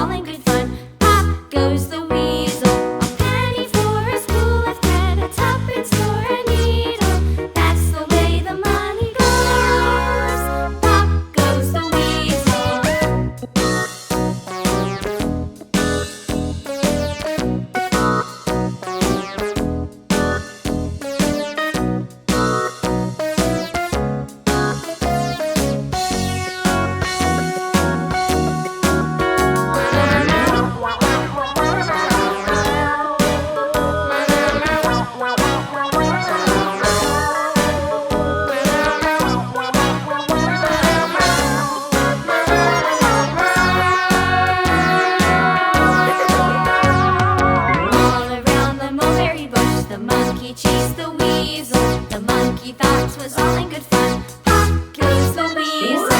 all in good fun. Pop goes the weasel. A penny for a spool of thread, a tuppence for a needle. That's the way the money goes. Pop goes the weasel. All around the mulberry bush, the monkey chased the weasel. The monkey thought 'twas all in good fun. Pop goes the weasel.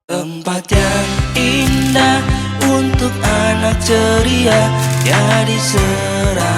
Tempat yang indah untuk anak ceria, gadis serasi.